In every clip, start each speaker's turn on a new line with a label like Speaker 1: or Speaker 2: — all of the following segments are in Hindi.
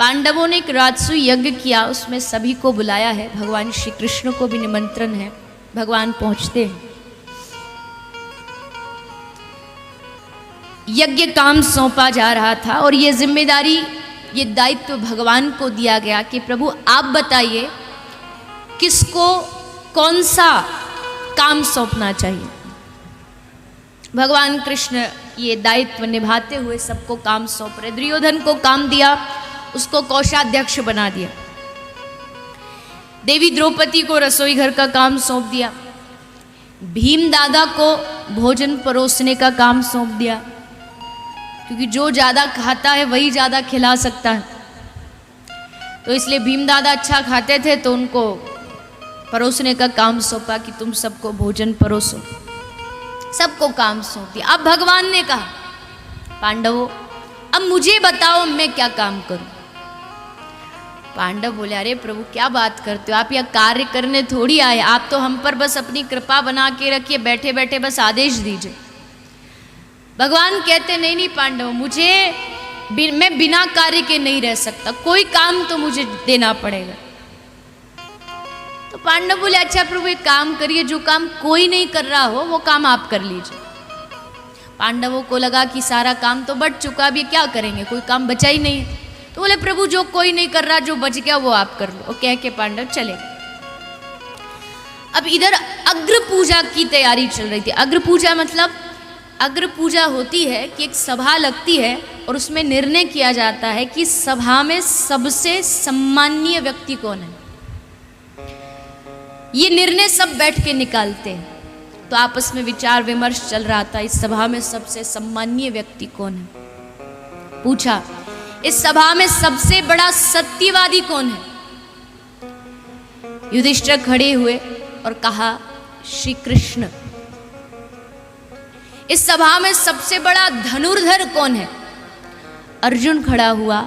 Speaker 1: पांडवों ने एक राजसूय यज्ञ किया, उसमें सभी को बुलाया है, भगवान श्री कृष्ण को भी निमंत्रण है। भगवान पहुंचते हैं, यज्ञ काम सौंपा जा रहा था और ये जिम्मेदारी, ये दायित्व भगवान को दिया गया कि प्रभु आप बताइए किसको कौन सा काम सौंपना चाहिए। भगवान कृष्ण ये दायित्व निभाते हुए सबको काम सौंप रहे। दुर्योधन को काम दिया, उसको कोषाध्यक्ष बना दिया। देवी द्रौपदी को रसोई घर का काम सौंप दिया। भीम दादा को भोजन परोसने का काम सौंप दिया, क्योंकि जो ज़्यादा खाता है वही ज़्यादा खिला सकता है। तो इसलिए भीम दादा अच्छा खाते थे तो उनको परोसने का काम सौंपा कि तुम सबको भोजन परोसो। सबको काम सौंप दिया। अब भगवान ने कहा, पांडवों अब मुझे बताओ मैं क्या काम करूं। पांडव बोले, अरे प्रभु क्या बात करते हो, आप यह कार्य करने थोड़ी आए, आप तो हम पर बस अपनी कृपा बना के रखिए, बैठे बैठे बस आदेश दीजिए। भगवान कहते, नहीं नहीं पांडव, मैं बिना कार्य के नहीं रह सकता, कोई काम तो मुझे देना पड़ेगा। तो पांडव बोले, अच्छा प्रभु एक काम करिए, जो काम कोई नहीं कर रहा हो वो काम आप कर लीजिए। पांडवों को लगा कि सारा काम तो बच चुका, अब ये क्या करेंगे, कोई काम बचा ही नहीं है। तो बोले, प्रभु जो कोई नहीं कर रहा, जो बच गया वो आप कर लो। और कह के पांडव चले गए। अब इधर अग्र पूजा की तैयारी चल रही थी। अग्र पूजा मतलब, अग्र पूजा होती है कि एक सभा लगती है और उसमें निर्णय किया जाता है कि सभा में सबसे सम्माननीय व्यक्ति कौन है। ये निर्णय सब बैठ के निकालते हैं। तो आपस में विचार विमर्श चल रहा था, इस सभा में सबसे सम्माननीय व्यक्ति कौन है। पूछा, इस सभा में सबसे बड़ा सत्यवादी कौन है। युधिष्ठिर खड़े हुए और कहा, श्री कृष्ण। इस सभा में सबसे बड़ा धनुर्धर कौन है। अर्जुन खड़ा हुआ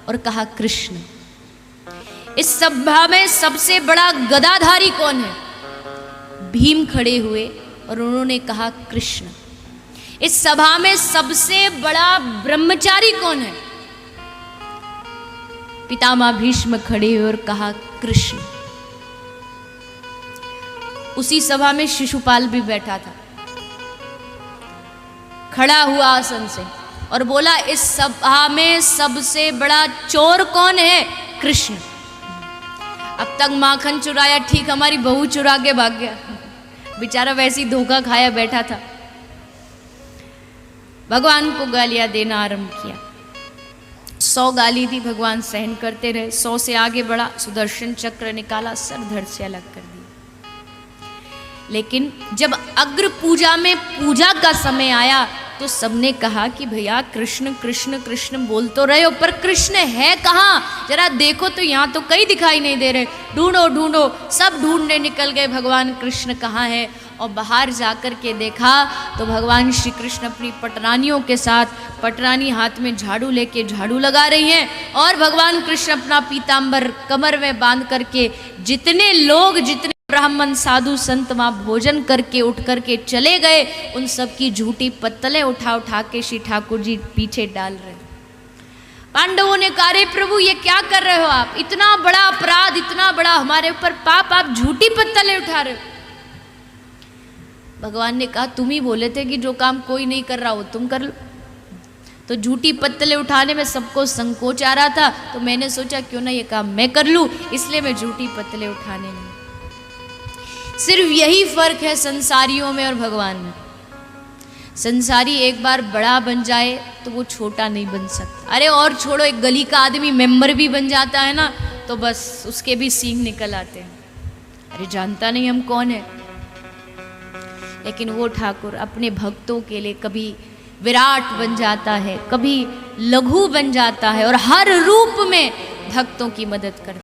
Speaker 1: और कहा, कृष्ण। इस सभा में सबसे बड़ा गदाधारी कौन है। भीम खड़े हुए और उन्होंने कहा, कृष्ण। इस सभा में सबसे बड़ा ब्रह्मचारी कौन है। पितामह भीष्म खड़े हुए और कहा, कृष्ण। उसी सभा में शिशुपाल भी बैठा था, खड़ा हुआ आसन से और बोला, इस सभा में सबसे बड़ा चोर कौन है। कृष्ण। अब तक माखन चुराया ठीक, हमारी बहू चुरा के भाग गया, बेचारा वैसे ही धोखा खाया बैठा था। भगवान को गालियां देना आरंभ किया। 100 गाली दी, भगवान सहन करते रहे। 100 से आगे बढ़ा, सुदर्शन चक्र निकाला, सर धड़ से अलग कर दिया। लेकिन जब अग्र पूजा में पूजा का समय आया तो सबने कहा कि भैया कृष्ण कृष्ण कृष्ण बोल तो रहे हो, पर कृष्ण है कहाँ, जरा देखो तो, यहाँ तो कहीं दिखाई नहीं दे रहे, ढूंढो ढूंढो। सब ढूंढने निकल गए भगवान कृष्ण कहाँ है। और बाहर जाकर के देखा तो भगवान श्री कृष्ण अपनी पटरानियों के साथ, पटरानी हाथ में झाड़ू लेके झाड़ू लगा रही हैं, और भगवान कृष्ण अपना पीताम्बर कमर में बांध करके, जितने लोग, जितने ब्राह्मण साधु संत वहाँ भोजन करके उठ करके चले गए, उन सब की झूठी पत्तलें उठा उठा के श्री ठाकुर जी पीछे डाल रहे। पांडवों ने कहा, अरे प्रभु ये क्या कर रहे हो आप, इतना बड़ा अपराध, इतना बड़ा हमारे ऊपर पाप, आप झूठी पत्तलें उठा रहे हो। भगवान ने कहा, तुम ही बोले थे कि जो काम कोई नहीं कर रहा हो तुम कर लो। तो झूठी पत्तलें उठाने में सबको संकोच आ रहा था, तो मैंने सोचा क्यों ना ये काम मैं कर लूं, इसलिए मैं झूठी पत्तलें उठाने लगी। सिर्फ यही फर्क है संसारियों में और भगवान में। संसारी एक बार बड़ा बन जाए तो वो छोटा नहीं बन सकता। अरे और छोड़ो, एक गली का आदमी मेंबर भी बन जाता है ना, तो बस उसके भी सींग निकल आते हैं, अरे जानता नहीं हम कौन है। लेकिन वो ठाकुर अपने भक्तों के लिए कभी विराट बन जाता है, कभी लघु बन जाता है, और हर रूप में भक्तों की मदद करता है।